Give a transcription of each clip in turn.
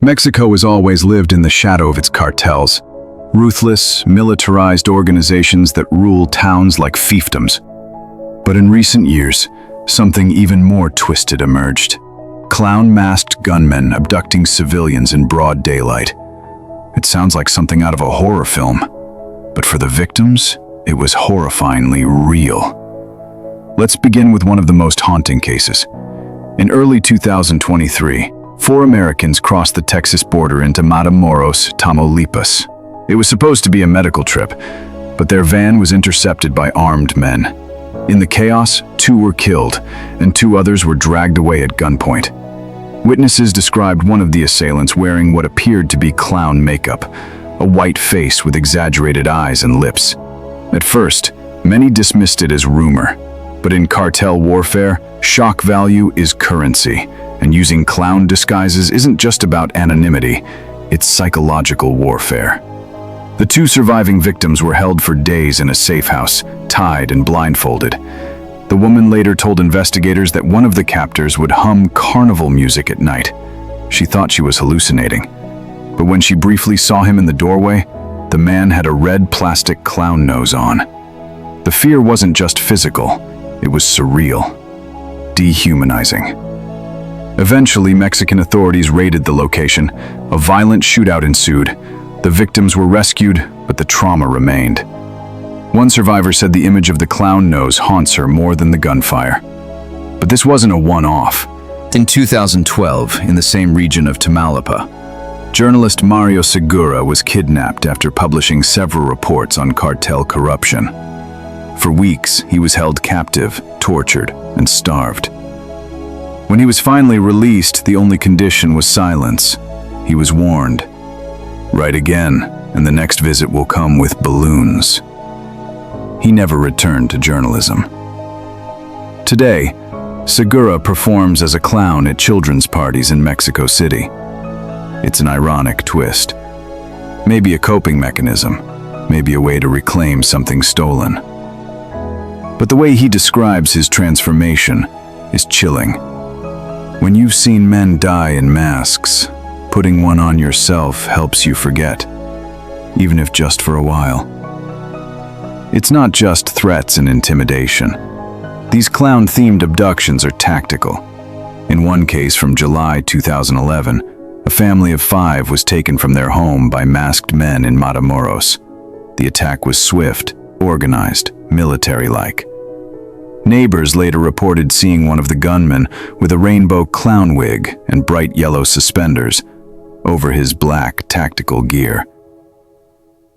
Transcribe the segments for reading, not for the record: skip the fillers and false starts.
Mexico has always lived in the shadow of its cartels, ruthless, militarized organizations that rule towns like fiefdoms. But in recent years, something even more twisted emerged. Clown-masked gunmen abducting civilians in broad daylight. It sounds like something out of a horror film, but for the victims, it was horrifyingly real. Let's begin with one of the most haunting cases. In early 2023, 4 Americans crossed the Texas border into Matamoros, Tamaulipas. It was supposed to be a medical trip, but their van was intercepted by armed men. In the chaos, 2 were killed, and 2 others were dragged away at gunpoint. Witnesses described one of the assailants wearing what appeared to be clown makeup, a white face with exaggerated eyes and lips. At first, many dismissed it as rumor, but in cartel warfare, shock value is currency, and using clown disguises isn't just about anonymity, it's psychological warfare. The 2 surviving victims were held for days in a safe house, tied and blindfolded. The woman later told investigators that one of the captors would hum carnival music at night. She thought she was hallucinating. But when she briefly saw him in the doorway, the man had a red plastic clown nose on. The fear wasn't just physical, it was surreal, dehumanizing. Eventually, Mexican authorities raided the location. A violent shootout ensued. The victims were rescued, but the trauma remained. One survivor said the image of the clown nose haunts her more than the gunfire. But this wasn't a one-off. In 2012, in the same region of Tamaulipas, journalist Mario Segura was kidnapped after publishing several reports on cartel corruption. For weeks, he was held captive, tortured, and starved. When he was finally released, the only condition was silence. He was warned, "Write again, and the next visit will come with balloons." He never returned to journalism. Today, Segura performs as a clown at children's parties in Mexico City. It's an ironic twist. Maybe a coping mechanism, maybe a way to reclaim something stolen. But the way he describes his transformation is chilling. When you've seen men die in masks, putting one on yourself helps you forget, even if just for a while. It's not just threats and intimidation. These clown-themed abductions are tactical. In one case from July 2011, a family of 5 was taken from their home by masked men in Matamoros. The attack was swift, organized, military-like. Neighbors later reported seeing one of the gunmen with a rainbow clown wig and bright yellow suspenders over his black tactical gear.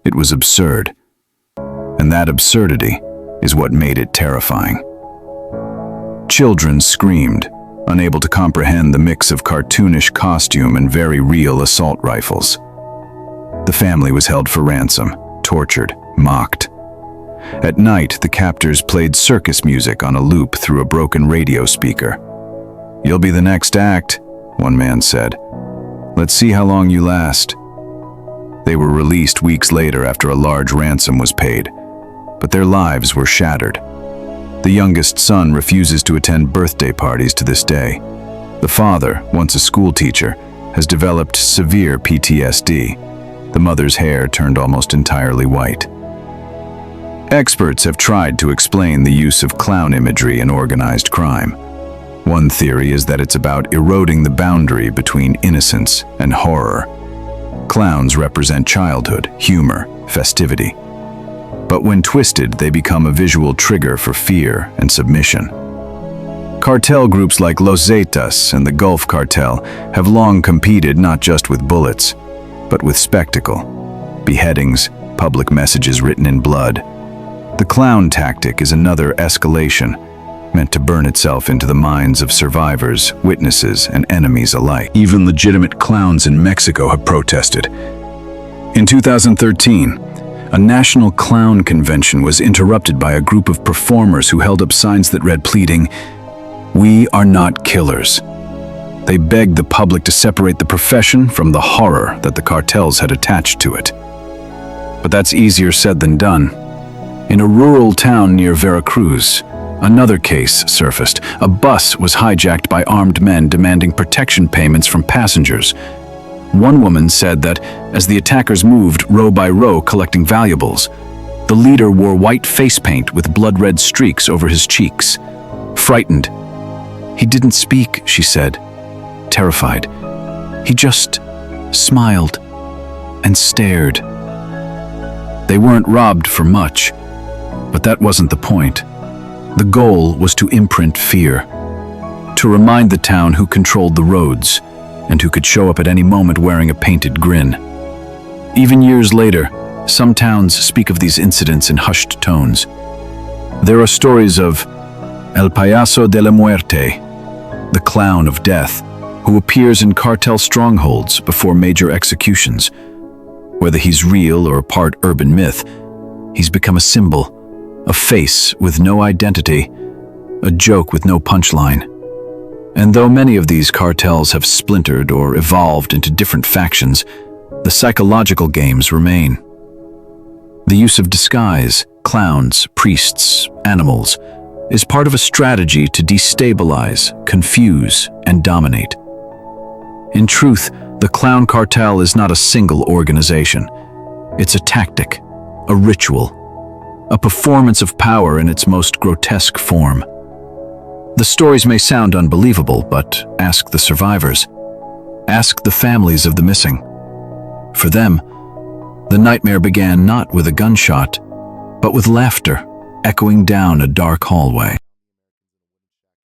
It was absurd, and that absurdity is what made it terrifying. Children screamed, unable to comprehend the mix of cartoonish costume and very real assault rifles. The family was held for ransom, tortured, mocked. At night, the captors played circus music on a loop through a broken radio speaker. "You'll be the next act," one man said. "Let's see how long you last." They were released weeks later after a large ransom was paid, but their lives were shattered. The youngest son refuses to attend birthday parties to this day. The father, once a school teacher, has developed severe PTSD. The mother's hair turned almost entirely white. Experts have tried to explain the use of clown imagery in organized crime. One theory is that it's about eroding the boundary between innocence and horror. Clowns represent childhood, humor, festivity. But when twisted, they become a visual trigger for fear and submission. Cartel groups like Los Zetas and the Gulf Cartel have long competed not just with bullets, but with spectacle, beheadings, public messages written in blood. The clown tactic is another escalation, meant to burn itself into the minds of survivors, witnesses, and enemies alike. Even legitimate clowns in Mexico have protested. In 2013, a national clown convention was interrupted by a group of performers who held up signs that read pleading, "We are not killers." They begged the public to separate the profession from the horror that the cartels had attached to it. But that's easier said than done. In a rural town near Veracruz, another case surfaced. A bus was hijacked by armed men demanding protection payments from passengers. One woman said that as the attackers moved row by row collecting valuables, the leader wore white face paint with blood-red streaks over his cheeks. Frightened. He didn't speak, she said, terrified. He just smiled and stared. They weren't robbed for much, but that wasn't the point. The goal was to imprint fear, to remind the town who controlled the roads and who could show up at any moment wearing a painted grin. Even years later, some towns speak of these incidents in hushed tones. There are stories of El Payaso de la Muerte, the clown of death, who appears in cartel strongholds before major executions. Whether he's real or part urban myth, he's become a symbol, a face with no identity, a joke with no punchline. And though many of these cartels have splintered or evolved into different factions, the psychological games remain. The use of disguise, clowns, priests, animals, is part of a strategy to destabilize, confuse, and dominate. In truth, the clown cartel is not a single organization. It's a tactic, a ritual, a performance of power in its most grotesque form. The stories may sound unbelievable, but ask the survivors. Ask the families of the missing. For them, the nightmare began not with a gunshot, but with laughter echoing down a dark hallway.